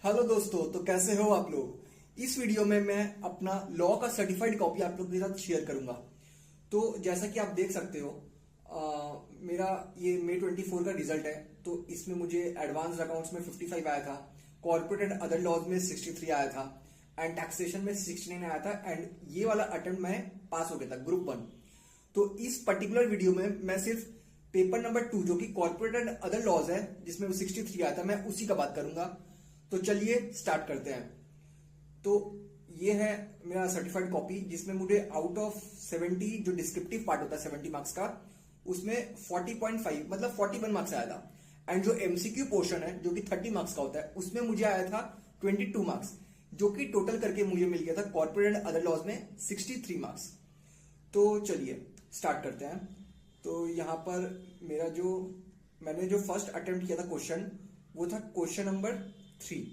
Hello दोस्तों, तो कैसे हो आप लोग। इस वीडियो में मैं अपना लॉ का सर्टिफाइड कॉपी आप लोगों के साथ शेयर करूंगा। तो जैसा कि आप देख सकते हो, मेरा ये मई 24 का रिजल्ट है। तो इसमें मुझे एडवांस अकाउंट्स में 55 आया था, कॉर्पोरेट एंड अदर लॉज में 63 आया था, एंड टैक्सेशन में 69 आया था। एंड ये वाला अटेम्प्ट मैं पास हो गया था, ग्रुप 1। तो इस पर्टिकुलर वीडियो में मैं सिर्फ पेपर नंबर 2 जो कि कॉर्पोरेट एंड अदर लॉज है, जिसमें 63 आया था, मैं उसी का बात करूंगा। तो चलिए स्टार्ट करते हैं। तो ये है मेरा सर्टिफाइड कॉपी, जिसमें मुझे आउट ऑफ 70 जो डिस्क्रिप्टिव पार्ट होता है 70 मार्क्स का, उसमें 40.5 मतलब 41 मार्क्स आया था। एंड जो एमसीक्यू पोर्शन है जो कि 30 मार्क्स का होता है, उसमें मुझे आया था 22 मार्क्स, जो कि टोटल करके मुझे मिल गया था कॉर्पोरेट एंड अदर लॉज में 63 मार्क्स। तो चलिए स्टार्ट करते हैं। तो यहां पर मेरा मैंने जो फर्स्ट अटेम्प्ट किया था क्वेश्चन, वो था question number 3।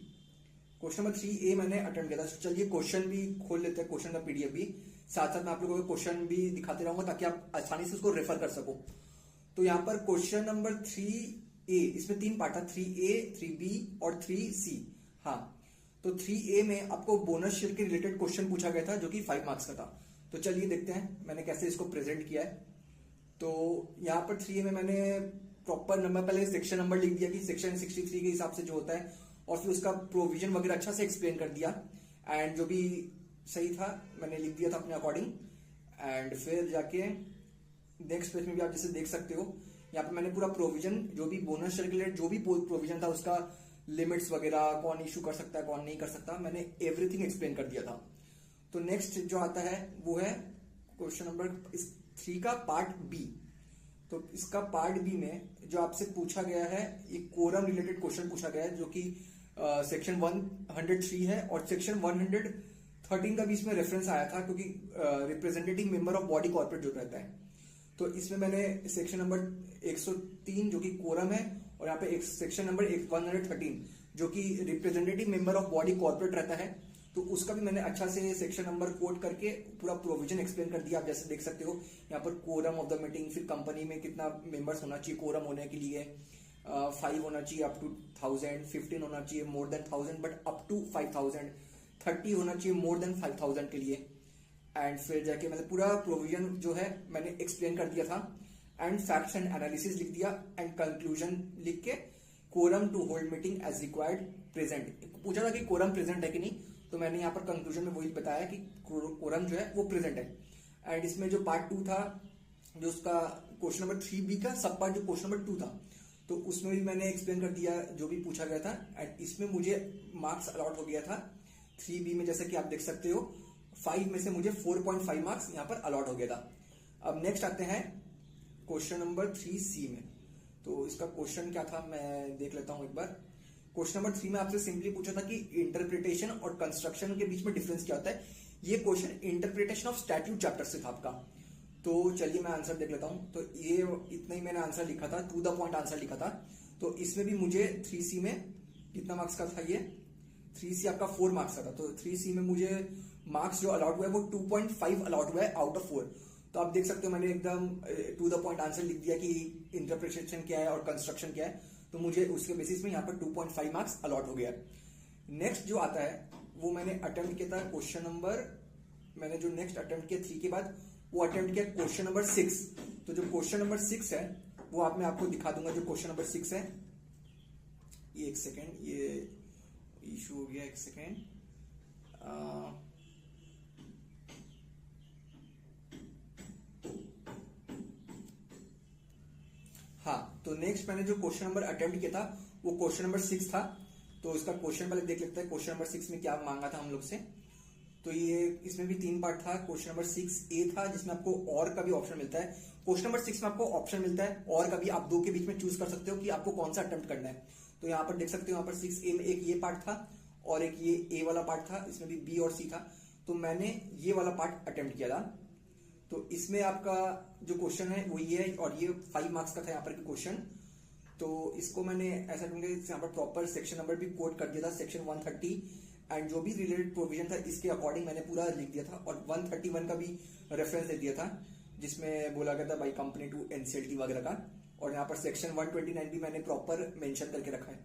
Question number 3A मैंने अटेम्प्ट किया था। चलिए क्वेश्चन भी खोल लेते हैं, क्वेश्चन का पीडीएफ भी साथ साथ मैं आप लोगों को क्वेश्चन भी दिखाते रहूंगा ताकि आप आसानी से उसको रेफर कर सको। तो यहां पर क्वेश्चन नंबर 3A, इसमें 3 पार्ट था, 3A, 3B और 3C। हाँ, तो 3A में आपको बोनस शेयर के रिलेटेड क्वेश्चन पूछा गया था, जो कि 5 मार्क्स का था। तो चलिए देखते हैं मैंने कैसे इसको प्रेजेंट किया है। तो यहाँ पर 3A में मैंने प्रॉपर नंबर, पहले सेक्शन नंबर लिख दिया कि सेक्शन 63 के हिसाब से जो होता है, और फिर उसका प्रोविजन वगैरह अच्छा से एक्सप्लेन कर दिया। एंड जो भी सही था मैंने लिख दिया था अपने अकॉर्डिंग। एंड फिर जाके नेक्स्ट पेज में भी आप जैसे देख सकते हो, यहाँ पे मैंने पूरा प्रोविजन, जो भी बोनस शेयर के लिए जो भी प्रोविजन था, उसका लिमिट्स वगैरह, कौन इशू कर सकता है कौन नहीं कर सकता, मैंने एवरीथिंग एक्सप्लेन कर दिया था। तो नेक्स्ट जो आता है वो है क्वेश्चन नंबर 3 का पार्ट बी। तो इसका पार्ट बी में जो आपसे पूछा गया है, एक कोरम रिलेटेड क्वेश्चन पूछा गया है, जो कि सेक्शन 103 है, और सेक्शन 113 का भी इसमें रेफरेंस आया था, क्योंकि representative member of body corporate जो रहता है। तो इसमें मैंने सेक्शन नंबर 103 जो कि कोरम है, और यहाँ पे एक सेक्शन नंबर 113 जो कि representative member of body corporate रहता है, तो उसका भी मैंने अच्छा से सेक्शन नंबर कोट करके पूरा प्रोविजन एक्सप्लेन कर दिया। आप जैसे देख सकते हो यहाँ पर कोरम ऑफ द मीटिंग, फिर कंपनी में कितना मेंबर्स होना चाहिए कोरम होने के लिए, 5 होना चाहिए अप टू 1000, 15 होना चाहिए more than 1000 but up to 5000, 30 होना चाहिए मोर देन 5000 के लिए। एंड फिर जाके मतलब पूरा प्रोविजन जो है मैंने एक्सप्लेन कर दिया था। एंड फैक्ट्स एंड एनालिसिस लिख दिया, एंड कंक्लूजन लिख के quorum to hold meeting as required present. पूछा था कि कोरम प्रेजेंट है कि नहीं, तो मैंने यहाँ पर कंक्लूजन में वही बताया कि कोरम जो है वो प्रेजेंट है। एंड इसमें जो पार्ट 2 था, जो उसका क्वेश्चन नंबर 3B का सब पार्ट, जो क्वेश्चन नंबर 2 था, तो उसमें भी मैंने एक्सप्लेन कर दिया जो भी पूछा गया था। एंड इसमें मुझे मार्क्स अलॉट हो गया था 3B में, जैसे कि आप देख सकते हो 5 में से मुझे 4.5 मार्क्स यहाँ पर अलॉट हो गया था। अब नेक्स्ट आते हैं क्वेश्चन नंबर 3C में। तो इसका क्वेश्चन क्या था मैं देख लेता हूं एक बार। क्वेश्चन नंबर 3 में आपसे सिंपली पूछा था कि इंटरप्रिटेशन और कंस्ट्रक्शन के बीच में डिफरेंस क्या होता है। ये question interpretation of statute chapter से था आपका। तो चलिए मैं आंसर देख लेता हूं। तो ये इतना ही मैंने आंसर लिखा था, टू द पॉइंट आंसर लिखा था। तो इसमें भी मुझे 3C में कितना मार्क्स का था, ये 3C आपका 4 मार्क्स का था। तो 3C में मुझे मार्क्स जो अलॉट हुआ है वो 2.5 अलॉट हुआ है आउट ऑफ 4। तो आप देख सकते हो मैंने एकदम टू द पॉइंट आंसर लिख दिया कि इंटरप्रिटेशन क्या है और कंस्ट्रक्शन क्या है। तो मुझे उसके बेसिस में यहाँ पर 2.5 मार्क्स अलॉट हो गया। नेक्स्ट जो आता है वो मैंने अटेम्प्ट किया था क्वेश्चन नंबर, मैंने जो नेक्स्ट अटेम्प्ट किया 3 के बाद, वो अटेम्प्ट किया क्वेश्चन नंबर 6। तो जो क्वेश्चन नंबर 6 है वो मैं आपको दिखा दूंगा। जो क्वेश्चन नंबर 6 है, ये एक सेकेंड, ये इशू हो गया, एक सेकेंड। हाँ, तो नेक्स्ट मैंने जो क्वेश्चन नंबर अटेम्प्ट किया था वो क्वेश्चन नंबर 6 था। तो इसका क्वेश्चन पहले देख लेते हैं, क्वेश्चन नंबर 6 में क्या मांगा था हम लोग से। तो ये इसमें भी 3 पार्ट था। क्वेश्चन नंबर 6A था, जिसमें आपको और का भी ऑप्शन मिलता है। क्वेश्चन नंबर 6 में आपको ऑप्शन मिलता है और का भी, आप 2 के बीच में चूज कर सकते हो कि आपको कौन सा अटेम्प्ट करना है। तो यहाँ पर देख सकते हो, यहाँ पर 6A में एक ये पार्ट था और एक ये A वाला पार्ट था, इसमें भी B और C था। तो मैंने ये वाला पार्ट अटेम्प्ट किया था। तो इसमें आपका जो क्वेश्चन है वो ये है, और ये 5 मार्क्स का था यहाँ पर क्वेश्चन। तो इसको मैंने ऐसा ढूंढे, यहाँ पर प्रॉपर सेक्शन नंबर भी कोट कर दिया था, सेक्शन 130, एंड जो भी रिलेटेड प्रोविजन था इसके अकॉर्डिंग मैंने पूरा लिख दिया था। और 131 का भी रेफरेंस दे दिया था, जिसमें बोला गया था बाई कंपनी टू एनसीएलटी वगैरह का। और यहाँ पर सेक्शन 129 भी मैंने प्रॉपर मेंशन करके रखा है।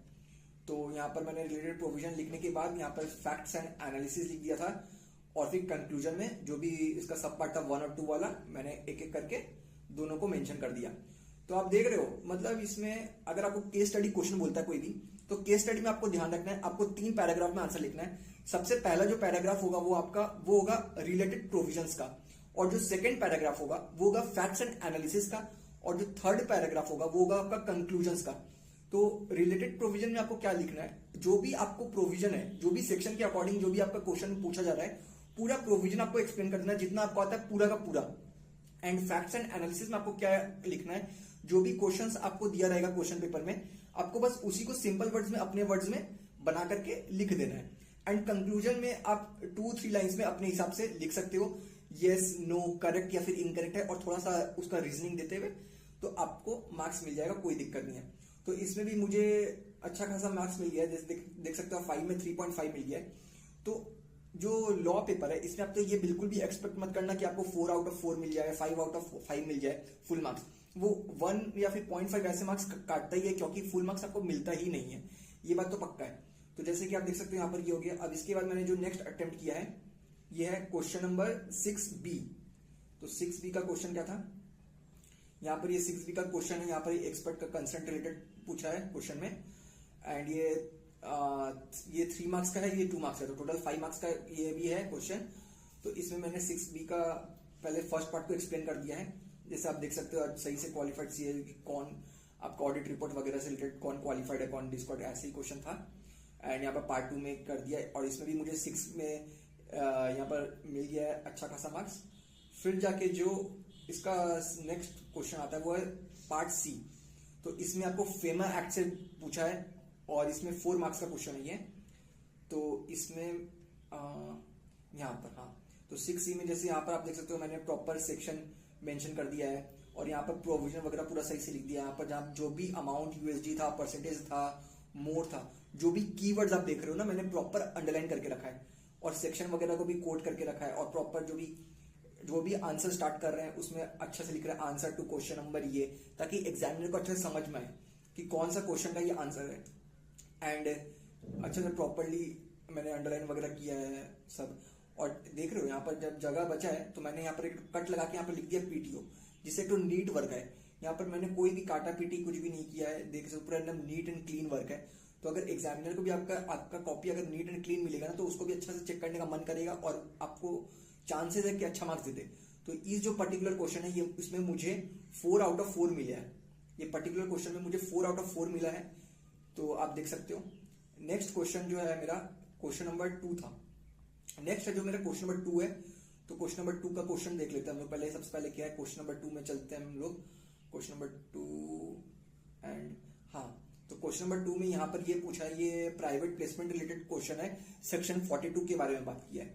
तो यहाँ पर मैंने रिलेटेड प्रोविजन लिखने के बाद यहाँ पर फैक्ट्स एंड एनालिसिस लिख दिया था, और फिर कंक्लूजन में जो भी इसका सब पार्ट था 1 और 2 वाला मैंने एक एक करके दोनों को मेंशन कर दिया। तो आप देख रहे हो, मतलब इसमें अगर आपको केस स्टडी क्वेश्चन बोलता है कोई भी, तो केस स्टडी में आपको ध्यान रखना है, आपको 3 पैराग्राफ में आंसर लिखना है। सबसे पहला जो पैराग्राफ होगा वो होगा रिलेटेड प्रोविजंस का, और जो सेकंड पैराग्राफ होगा वो होगा फैक्ट्स एंड एनालिसिस का, और जो थर्ड पैराग्राफ होगा वो होगा आपका कंक्लूजन्स का। तो रिलेटेड प्रोविजन में आपको क्या लिखना है, जो भी आपको प्रोविजन है, जो भी सेक्शन के अकॉर्डिंग जो भी आपका क्वेश्चन पूछा जा रहा है, पूरा प्रोविजन आपको एक्सप्लेन कर देना है, जितना आपको आता है पूरा का पूरा। एंड फैक्ट्स एंड एनालिसिस में आपको क्या लिखना है, जो भी क्वेश्चंस आपको दिया रहेगा क्वेश्चन पेपर में, आपको बस उसी को सिंपल वर्ड्स में अपने वर्ड्स में बना करके लिख देना है। एंड कंक्लूजन में आप 2-3 लाइंस में अपने हिसाब से लिख सकते हो, यस, नो, करेक्ट या फिर इनकरेक्ट है, और थोड़ा सा उसका रीजनिंग देते हुए, तो आपको मार्क्स मिल जाएगा, कोई दिक्कत नहीं है। तो इसमें भी मुझे अच्छा खासा मार्क्स मिल गया है, जैसे देख सकते हो 5 में 3.5 मिल गया है। तो जो लॉ पेपर है इसमें आप तो ये बिल्कुल भी एक्सपेक्ट मत करना कि आपको 4 आउट ऑफ 4 मिल जाए, 5 आउट ऑफ 5 मिल जाए फुल मार्क्स। वो 1 या फिर 0.5 ऐसे मार्क्स काटता ही है, क्योंकि फुल मार्क्स आपको मिलता ही नहीं है, ये बात तो पक्का है। तो जैसे कि आप देख सकते हो यहाँ पर ये हो गया। अब इसके बाद मैंने जो नेक्स्ट अटेम्प्ट किया है ये है क्वेश्चन नंबर 6B। तो 6B का क्वेश्चन क्या था, यहाँ पर ये 6B का क्वेश्चन है, यहाँ पर एक्सपर्ट का कंसेंट रिलेटेड पूछा है क्वेश्चन में। एंड ये 3 मार्क्स का है, ये 2 मार्क्स है, तो टोटल 5 मार्क्स का ये भी है क्वेश्चन। तो इसमें मैंने 6B का पहले फर्स्ट पार्ट को एक्सप्लेन कर दिया है, जैसे आप देख सकते हो सही से क्वालिफाइड सी है कि कौन आपका ऑडिट रिपोर्ट वगैरह से रिलेटेड कौन क्वालिफाइड है, कौन डिस्क्वालिफाइड, ऐसे ही क्वेश्चन था। एंड यहाँ पर पार्ट 2 में कर दिया है, और इसमें भी मुझे 6 में यहाँ पर मिल गया है अच्छा खासा मार्क्स। फिर जाके जो इसका नेक्स्ट क्वेश्चन आता है वो है पार्ट C। तो इसमें आपको फेमा एक्ट से पूछा है, और इसमें 4 मार्क्स का क्वेश्चन है ये। तो इसमें यहाँ पर हाँ, तो 6C में जैसे यहाँ पर आप देख सकते हो मैंने प्रॉपर सेक्शन मेंशन कर दिया है, और यहाँ पर प्रोविजन वगैरह पूरा सही से लिख दिया है। यहाँ पर जहाँ जो भी अमाउंट USD था, परसेंटेज था, मोर था, जो भी कीवर्ड्स आप देख रहे हो ना, मैंने प्रॉपर अंडरलाइन करके रखा है, और सेक्शन वगैरह को भी कोट करके रखा है, और प्रॉपर जो भी आंसर स्टार्ट कर रहे हैं उसमें अच्छा से लिख रहा है आंसर टू क्वेश्चन नंबर ये, ताकि एग्जामिनर को अच्छे से समझ में आए कि कौन सा क्वेश्चन का ये आंसर है। एंड अच्छे से प्रॉपरली मैंने अंडरलाइन वगैरह किया है सब। और देख रहे हो यहाँ पर जब जगह बचा है तो मैंने यहाँ पर एक कट लगा के यहाँ पर लिख दिया PTO, जिससे तो नीट वर्क है। यहाँ पर मैंने कोई भी काटा पीटी कुछ भी नहीं किया है, देख सकते पूरा एकदम नीट एंड क्लीन वर्क है। तो अगर एग्जामिनर को भी आपका कॉपी अगर नीट एंड क्लीन मिलेगा ना, तो उसको भी अच्छा से चेक करने का मन करेगा, और आपको चांसेस है कि अच्छा मार्क्स दे दे। तो इस जो पर्टिकुलर क्वेश्चन है ये, इसमें मुझे 4 आउट ऑफ 4 मिला है। ये पर्टिकुलर क्वेश्चन में मुझे 4 आउट ऑफ 4 मिला है, तो आप देख सकते हो। नेक्स्ट क्वेश्चन जो है मेरा क्वेश्चन नंबर 2 था। नेक्स्ट है जो मेरा क्वेश्चन नंबर 2 है, तो क्वेश्चन नंबर 2 का क्वेश्चन देख लेते हैं हम लोग पहले। सबसे पहले क्या है, क्वेश्चन नंबर 2 में चलते हैं हम लोग। क्वेश्चन नंबर 2 एंड हाँ, तो क्वेश्चन नंबर 2 में यहाँ पर ये पूछा है, ये प्राइवेट प्लेसमेंट रिलेटेड क्वेश्चन है, सेक्शन 42 के बारे में बात किया है।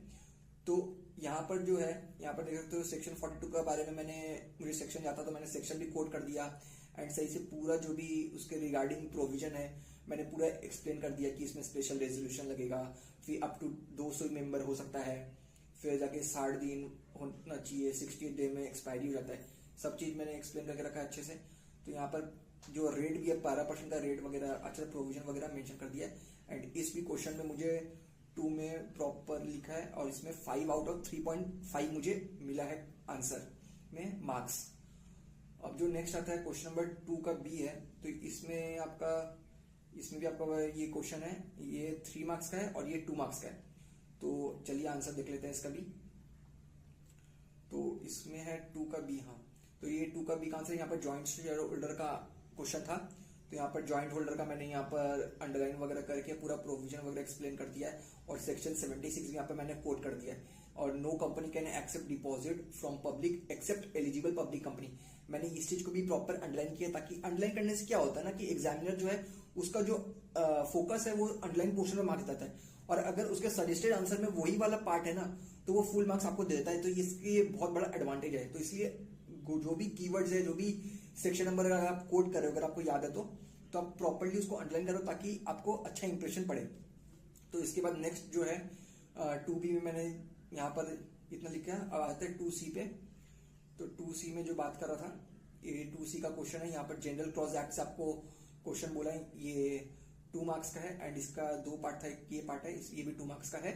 तो यहाँ पर जो है, यहाँ पर देख सकते हो सेक्शन 42 के बारे में मुझे सेक्शन आता तो मैंने सेक्शन भी कोड कर दिया, एंड सही से पूरा जो भी उसके रिगार्डिंग प्रोविजन है मैंने पूरा एक्सप्लेन कर दिया कि इसमें स्पेशल रेजोल्यूशन लगेगा, फिर अप टू 200 मेंबर हो सकता है, फिर जाके 60 दिन होना चाहिए, 60 डे में एक्सपायरी हो जाता है। सब चीज मैंने एक्सप्लेन करके रखा है अच्छे से। तो यहाँ पर जो रेट भी है 12% का रेट वगैरह अच्छे से प्रोविजन वगैरह मेंशन कर दिया है। एंड इस भी क्वेश्चन में मुझे 2 में प्रॉपर लिखा है, और इसमें 5 आउट ऑफ 3.5 मुझे मिला है आंसर में मार्क्स। अब जो नेक्स्ट आता है क्वेश्चन नंबर 2 का B है, तो इसमें भी आपका ये क्वेश्चन है, ये 3 मार्क्स का है और ये 2 मार्क्स का है। तो चलिए आंसर देख लेते हैं इसका भी। तो इसमें है 2 का B। हाँ, तो ये 2 का B का आंसर यहाँ पर ज्वाइंट शेयर होल्डर का क्वेश्चन था। तो यहाँ पर ज्वाइंट होल्डर का मैंने यहाँ पर अंडरलाइन वगैरह करके पूरा प्रोविजन वगैरह एक्सप्लेन कर दिया है, और सेक्शन 76 यहाँ पर मैंने कोट कर दिया है। और no company can accept deposit from public accept eligible public company, मैंने इस चीज को भी प्रॉपर अंडरलाइन किया, ताकि अंडरलाइन करने से क्या होता है ना कि एग्जामिनर जो है उसका जो फोकस है वो अंडरलाइन पोर्शन में मार देता है, और अगर उसके सजेस्टेड आंसर में वही वाला पार्ट है ना तो वो फुल मार्क्स आपको दे देता है। तो इसके बहुत बड़ा एडवांटेज है। तो इसलिए जो भी कीवर्ड्स है, जो भी सेक्शन नंबर अगर आप कोड कर रहे हो, अगर आपको याद है तो आप प्रॉपर्ली उसको अंडरलाइन करो, ताकि आपको अच्छा इंप्रेशन पड़े। तो इसके बाद नेक्स्ट जो है 2B में मैंने यहाँ पर इतना लिखा है। अब आते हैं 2C पे। तो 2C में जो बात कर रहा था, ये 2C का क्वेश्चन है। यहाँ पर जनरल क्लॉज एक्ट से आपको क्वेश्चन बोला है, ये 2 मार्क्स का है, एंड इसका 2 पार्ट था, ये पार्ट है, ये भी 2 मार्क्स का है।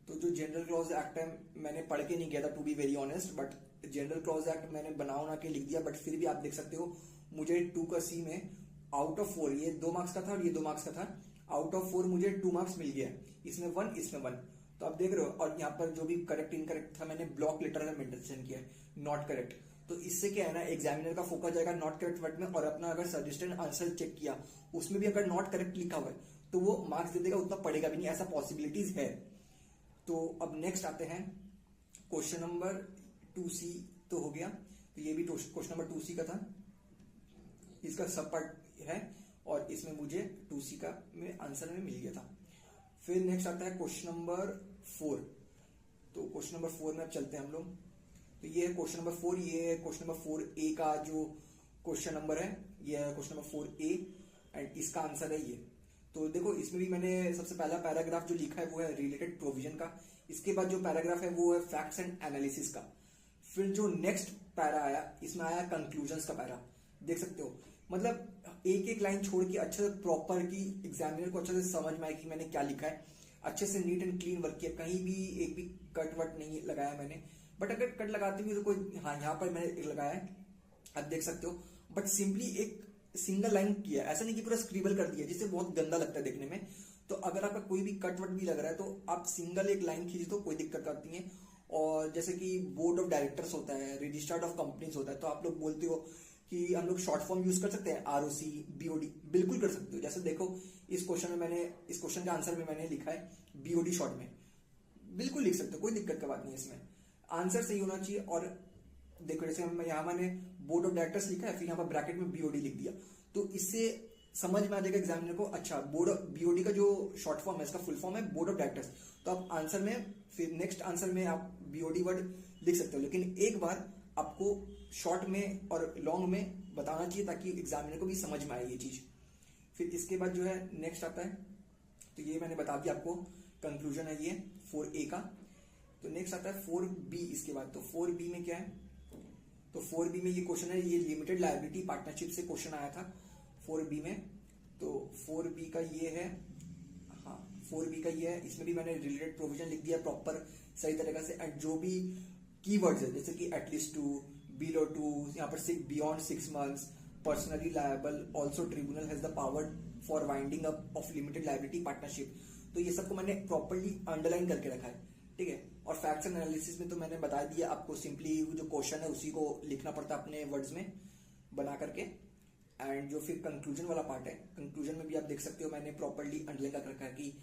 तो जो जनरल क्लॉज एक्ट है मैंने पढ़ के नहीं गया था to be very honest, but general clause act मैंने बना के लिख दिया, बट फिर भी आप देख सकते हो मुझे 2 का सी में आउट ऑफ 4, ये 2 मार्क्स का था और ये 2 मार्क्स का था, आउट ऑफ 4 मुझे 2 मार्क्स मिल गया, इसमें 1, इसमें 1। तो आप देख रहे हो, और यहाँ पर जो भी करेक्ट इनकरेक्ट था मैंने ब्लॉक लेटर में मेंशन किया है, नॉट करेक्ट। तो इससे क्या है ना, एग्जामिनर का फोकस जाएगा नॉट करेक्ट वर्ड में, और अपना अगर सजेस्टेड आंसर चेक किया उसमें भी अगर नॉट करेक्ट लिखा हुआ है तो वो मार्क्स दे देगा, उतना पड़ेगा भी नहीं, ऐसा पॉसिबिलिटीज है। तो अब नेक्स्ट आते हैं क्वेश्चन नंबर 2C, तो हो गया। तो ये भी क्वेश्चन नंबर 2C का था, इसका सब पार्ट है, और इसमें मुझे 2C का में आंसर में मिल गया था। फिर नेक्स्ट आता है क्वेश्चन नंबर 4। तो क्वेश्चन नंबर 4 में अब चलते हैं हम लोग। तो ये है क्वेश्चन नंबर 4, ये है क्वेश्चन नंबर 4A का जो क्वेश्चन नंबर है, ये है क्वेश्चन नंबर 4A, एंड इसका आंसर है ये। तो देखो इसमें भी मैंने सबसे पहला पैराग्राफ जो लिखा है वो है रिलेटेड प्रोविजन का, इसके बाद जो पैराग्राफ है वो है फैक्ट्स एंड एनालिसिस का। फिर जो नेक्स्ट पैरा आया, इसमें आया कंक्लूजन्स का पैरा, देख सकते हो, मतलब एक एक लाइन छोड़ के अच्छे से प्रॉपर की एग्जामिनर को अच्छे से समझ में आए कि मैंने क्या लिखा है, अच्छे से नीट एंड क्लीन वर्क किया, कहीं भी एक भी कट वट नहीं लगाया मैंने। बट अगर कट लगाते हुए तो कोई, हाँ यहाँ पर मैंने एक लगाया है, आप देख सकते हो, बट सिंपली एक सिंगल लाइन किया, ऐसा नहीं कि पूरा स्क्रिबल कर दिया जिससे बहुत गंदा लगता है देखने में। तो अगर आपका कोई भी कट वट भी लग रहा है तो आप सिंगल एक लाइन खींचे तो कोई दिक्कत आती है। और जैसे कि बोर्ड ऑफ डायरेक्टर्स होता है, रजिस्टर्ड ऑफ कंपनीज होता है, तो आप लोग बोलते हो कि हम लोग शॉर्ट फॉर्म यूज कर सकते हैं, ROC BOD, बिल्कुल कर सकते हो। जैसे देखो इस क्वेश्चन में मैंने, इस क्वेश्चन के आंसर में मैंने लिखा है BOD शॉर्ट में, बिल्कुल लिख सकते हो, कोई दिक्कत का बात नहीं है इसमें, आंसर सही होना चाहिए। और देखो जैसे यहाँ मैंने बोर्ड ऑफ डायरेक्टर्स लिखा है, फिर यहाँ पर ब्रैकेट में BOD लिख दिया, तो इससे समझ में आ जाएगा एग्जामिनर को, अच्छा बोर्ड BOD का जो शॉर्ट फॉर्म है इसका फुल फॉर्म है बोर्ड ऑफ डायरेक्टर्स। तो आप आंसर में, फिर नेक्स्ट आंसर में आप BOD वर्ड लिख सकते हो, लेकिन एक बार आपको शॉर्ट में और लॉन्ग में बताना चाहिए ताकि एग्जामिनर को भी समझ में आए ये चीज। फिर इसके बाद जो है नेक्स्ट आता है, तो ये मैंने बता दिया आपको, कंक्लूजन है ये 4A का। तो नेक्स्ट आता है 4B इसके बाद। तो 4B में क्या है, तो 4B में ये क्वेश्चन है, ये लिमिटेड लायबिलिटी पार्टनरशिप से क्वेश्चन आया था 4B में। तो 4B का ये है, हाँ 4B का ये है, इसमें भी मैंने रिलेटेड प्रोविजन लिख दिया प्रॉपर सही तरीके से, एंड जो भी कीवर्ड्स है जैसे कि एटलीस्ट 2, बिलो 2, यहाँ पर beyond 6 months, personally liable, also tribunal has the power for winding up of limited liability partnership, तो ये सबको मैंने प्रॉपरली अंडरलाइन करके रखा है, ठीक है। और फैक्ट्स एंड एनालिसिस में तो मैंने बता दिया आपको, सिंपली जो क्वेश्चन है उसी को लिखना पड़ता है अपने वर्ड्स में बना करके। एंड जो फिर कंक्लूजन वाला पार्ट है, कंक्लूजन में भी आप देख सकते हो मैंने प्रॉपरली अंडरलाइन कर रखा है कि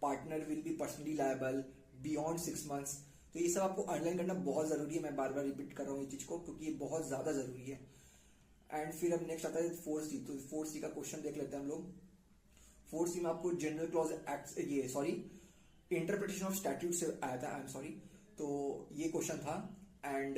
partner will be personally liable beyond 6 months. तो ये सब आपको अंडरलाइन करना बहुत जरूरी है, मैं बार बार रिपीट कर रहा हूँ ये चीज को क्योंकि ये बहुत ज्यादा जरूरी है। एंड फिर अब नेक्स्ट आता है 4C। तो 4C का क्वेश्चन देख लेते हैं हम लोग। 4C में आपको जनरल क्लॉज एक्ट, ये सॉरी इंटरप्रिटेशन ऑफ स्टैट्यूट से आया था, आई एम सॉरी। तो ये क्वेश्चन था, एंड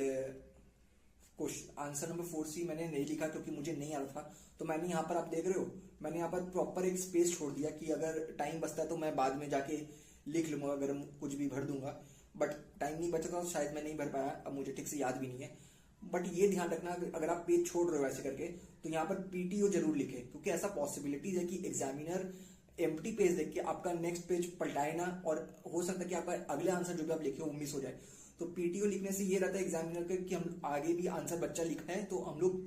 आंसर नंबर 4C मैंने नहीं लिखा क्योंकि मुझे नहीं आ रहा था। तो मैंने यहाँ पर, आप देख रहे हो, मैंने यहाँ पर प्रॉपर एक स्पेस छोड़ दिया कि अगर टाइम बचता है तो मैं बाद में जाके लिख लूंगा, अगर कुछ भी भर दूंगा, बट टाइम नहीं बचा था तो शायद मैं नहीं भर पाया, अब मुझे ठीक से याद भी नहीं है। बट ये ध्यान रखना अगर आप पेज छोड़ रहे हो ऐसे करके तो यहाँ पर PTO जरूर लिखे, क्योंकि ऐसा पॉसिबिलिटीज है कि एग्जामिनर एम्प्टी पेज देख के आपका नेक्स्ट पेज पलटाए ना, और हो सकता है कि आपका अगले आंसर जो भी आप लिखे वो मिस हो जाए। तो PTO लिखने से ये रहता है एग्जामिनर का कि हम आगे भी आंसर बच्चा लिखा है तो हम लोग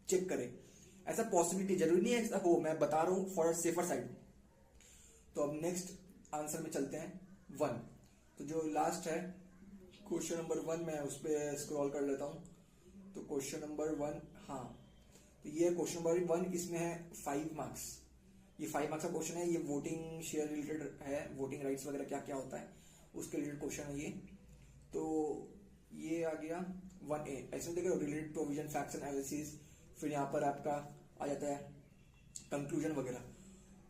चेक करें, ऐसा पॉसिबिलिटी जरूरी नहीं है ऐसा हो, मैं बता रहा हूं फॉर सेफर साइड। तो अब नेक्स्ट आंसर में चलते हैं 1। तो जो लास्ट है क्वेश्चन नंबर 1, मैं उस पर स्क्रॉल कर लेता हूं। तो क्वेश्चन नंबर 1, हाँ तो ये क्वेश्चन नंबर 1, इसमें है 5 मार्क्स, ये 5 मार्क्स का क्वेश्चन है, ये वोटिंग शेयर रिलेटेड है, वोटिंग राइट्स वगैरह क्या क्या होता है उसके रिलेटेड क्वेश्चन है ये। तो ये आ गया 1A, ऐसे देखो related provision, facts and analysis, फिर यहाँ पर आपका आ जाता है कंक्लूजन वगैरह।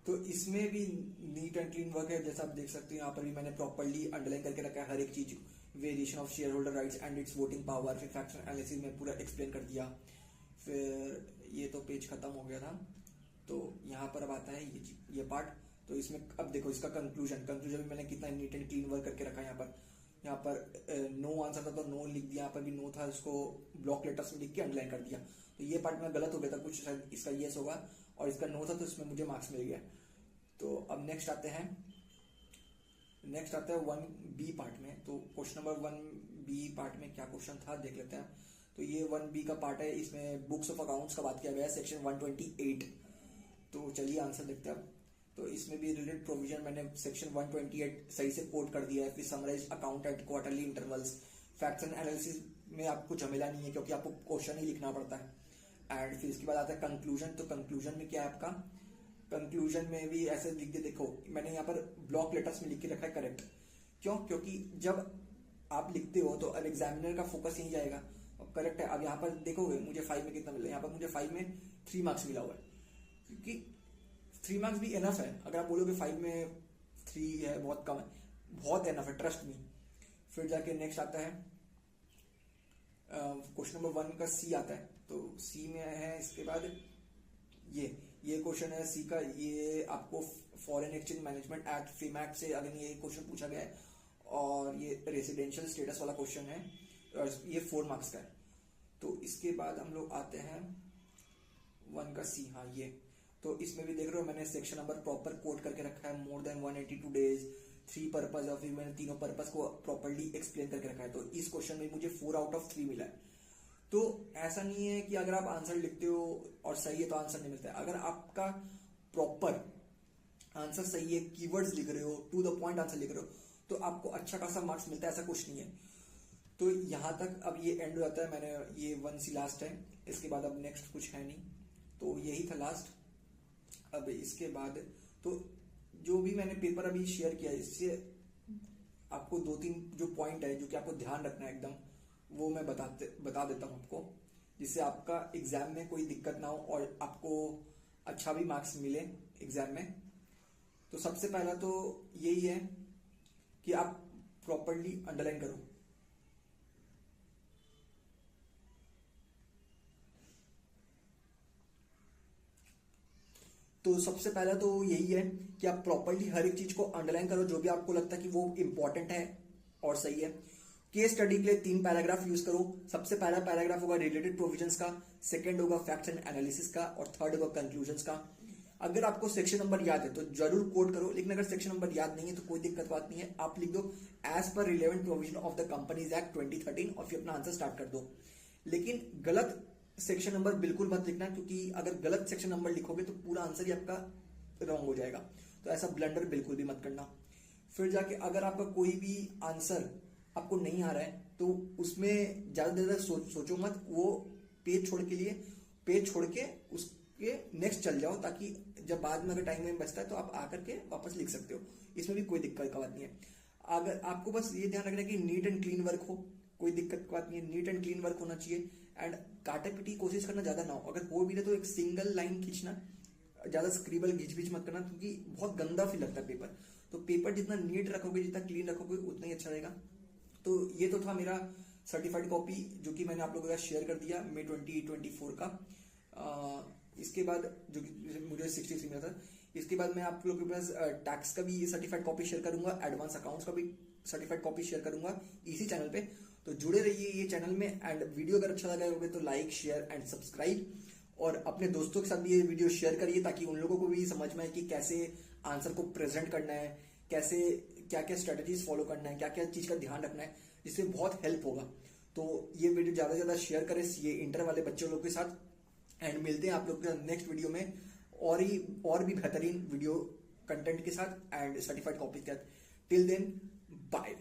तो इसमें भी नीट एंड क्लीन वर्क है, जैसा आप देख सकते हो यहाँ पर भी मैंने प्रॉपर्ली अंडरलाइन करके रखा है हर एक चीज, variation of share holder rights and it's voting power, फिर फैक्ट्स एंड एनालिसिस में पूरा एक्सप्लेन कर दिया। फिर ये तो पेज खत्म हो गया था, तो यहाँ पर अब आता है ये पार्ट। तो इसमें अब देखो इसका कंक्लूजन में मैंने कितना नीट एंड क्लीन वर्क करके रखा है। यहाँ पर नो आंसर था तो नो लिख दिया, यहाँ पर भी नो था, इसको ब्लॉक लेटर्स में लिख के अंडरलाइन कर दिया। तो ये पार्ट में गलत हो गया था कुछ, शायद इसका यस होगा और इसका नो था तो इसमें मुझे मार्क्स मिल गया। तो अब नेक्स्ट आते हैं 1B पार्ट में। तो क्वेश्चन नंबर 1B पार्ट में क्या क्वेश्चन था देख लेते हैं। तो ये 1B का पार्ट है, इसमें बुक्स ऑफ अकाउंट्स का बात किया गया है, सेक्शन 128। तो चलिए आंसर देखते हैं अब। तो इसमें भी रिलेटेड प्रोविजन मैंने सेक्शन 128 सही से कोट कर दिया है। फिर summarise account at quarterly intervals, facts and analysis में आपको झमेला नहीं है क्योंकि आपको क्वेश्चन ही लिखना पड़ता है। एंड फिर इसके बाद आता है कंक्लूजन। तो कंक्लूजन में क्या है आपका, कंक्लूजन में भी ऐसे लिख दे, देखो मैंने यहाँ पर ब्लॉक लेटर्स में लिख के रखा है करेक्ट। क्यों? क्योंकि जब आप लिखते हो तो अब एग्जामिनर का फोकस यही जाएगा। अब करेक्ट है, अब यहाँ पर देखोगे मुझे 5 में कितना मिला, यहाँ पर मुझे 5 में 3 मार्क्स मिला हुआ है, क्योंकि 3 मार्क्स भी एनफ है। अगर आप बोलोगे 5 में 3 है बहुत कम है, बहुत एनफ है, ट्रस्ट मी। फिर जाके नेक्स्ट आता है क्वेश्चन नंबर 1 का सी आता है। तो सी में है इसके बाद ये क्वेश्चन है सी का। ये आपको फॉरेन एक्सचेंज मैनेजमेंट एक्ट फीमैक्ट से अगर ये क्वेश्चन पूछा गया है और ये रेसिडेंशियल स्टेटस वाला क्वेश्चन है और ये 4 मार्क्स का है। तो इसके बाद हम लोग आते हैं 1 का सी। हाँ ये तो इसमें भी देख रहे हो मैंने सेक्शन नंबर प्रॉपर कोट करके रखा है। मोर देन 182 डेज, 3 पर्पज, और फिर मैंने तीनों पर्पज को प्रॉपर्ली एक्सप्लेन करके रखा है। तो इस क्वेश्चन में मुझे 4 आउट ऑफ 3 मिला है। तो ऐसा नहीं है कि अगर आप आंसर लिखते हो और सही है तो आंसर नहीं मिलता है। अगर आपका प्रॉपर आंसर सही है, कीवर्ड्स लिख रहे हो, टू द पॉइंट आंसर लिख रहे हो, तो आपको अच्छा खासा मार्क्स मिलता है, ऐसा कुछ नहीं है। तो यहां तक अब ये एंड हो जाता है। मैंने ये 1 सी लास्ट है, इसके बाद अब नेक्स्ट कुछ है नहीं, तो यही था लास्ट। अब इसके बाद तो जो भी मैंने पेपर अभी शेयर किया इससे आपको 2-3 जो पॉइंट है जो कि आपको ध्यान रखना है एकदम, वो मैं बता देता हूं आपको, जिससे आपका एग्जाम में कोई दिक्कत ना हो और आपको अच्छा भी मार्क्स मिले एग्जाम में। तो सबसे पहला तो यही है कि आप प्रॉपर्ली अंडरलाइन करो। तो सबसे पहला तो यही है कि आप प्रॉपर्ली हर एक चीज को अंडरलाइन करो जो भी आपको लगता है कि वो इंपॉर्टेंट है और सही है। केस स्टडी के लिए 3 पैराग्राफ यूज करो। सबसे पहला पैराग्राफ होगा रिलेटेड प्रोविजंस का, सेकंड होगा फैक्ट्स एंड एनालिसिस का, और थर्ड होगा कंक्लूजन्स का। अगर आपको सेक्शन नंबर याद है तो जरूर कोट करो, लेकिन अगर सेक्शन नंबर याद नहीं है तो कोई दिक्कत बात नहीं है, आप लिख दो एज पर relevant provision of the companies act 2013 और फिर अपना आंसर स्टार्ट कर दो। लेकिन गलत सेक्शन नंबर बिल्कुल मत लिखना, क्योंकि अगर गलत सेक्शन नंबर लिखोगे तो पूरा आंसर ही आपका रॉन्ग हो जाएगा। तो ऐसा ब्लंडर बिल्कुल भी मत करना। फिर जाके अगर आपका कोई भी आंसर आपको नहीं आ रहा है तो उसमें ज्यादा देर सोचो मत, वो पेज छोड़ के उसके नेक्स्ट चल जाओ, ताकि जब बाद में अगर टाइम बचता है तो आप आकर के वापस लिख सकते हो। इसमें भी कोई दिक्कत का बात नहीं है। अगर आपको बस ये ध्यान रखना है कि नीट एंड क्लीन वर्क हो, कोई दिक्कत की बात नहीं है, नीट एंड क्लीन वर्क होना चाहिए। एंड काटा पीटी कोशिश करना ज्यादा ना हो, अगर हो भी रहे तो एक सिंगल लाइन खींचना, ज्यादा स्क्रिबल घिच मत करना, क्योंकि बहुत गंदा फील लगता है पेपर। तो पेपर जितना नीट रखोगे, जितना क्लीन रखोगे, उतना ही अच्छा रहेगा। तो ये तो था मेरा सर्टिफाइड कॉपी जो कि मैंने आप लोगों के साथ शेयर कर दिया मई 2024 का। इसके बाद जो कि मुझे 63 मिला था, इसके बाद मैं आप लोगों के पास टैक्स का भी सर्टिफाइड कॉपी शेयर करूंगा, एडवांस अकाउंट्स का भी सर्टिफाइड कॉपी शेयर करूंगा इसी चैनल पे। तो जुड़े रहिए ये चैनल में। एंड वीडियो अगर अच्छा लगा होगा तो लाइक, शेयर एंड सब्सक्राइब, और अपने दोस्तों के साथ भी ये वीडियो शेयर करिए ताकि उन लोगों को भी समझ में आए कि कैसे आंसर को प्रेजेंट करना है, कैसे क्या क्या स्ट्रेटेजीज फॉलो करना है, क्या क्या चीज का ध्यान रखना है, जिससे बहुत हेल्प होगा। तो ये वीडियो ज्यादा से ज्यादा शेयर करें ये इंटर वाले बच्चों लोग के साथ। एंड मिलते हैं आप लोग के साथ नेक्स्ट वीडियो में और भी बेहतरीन वीडियो कंटेंट के साथ एंड सर्टिफाइड कॉपी के साथ। Till then bye.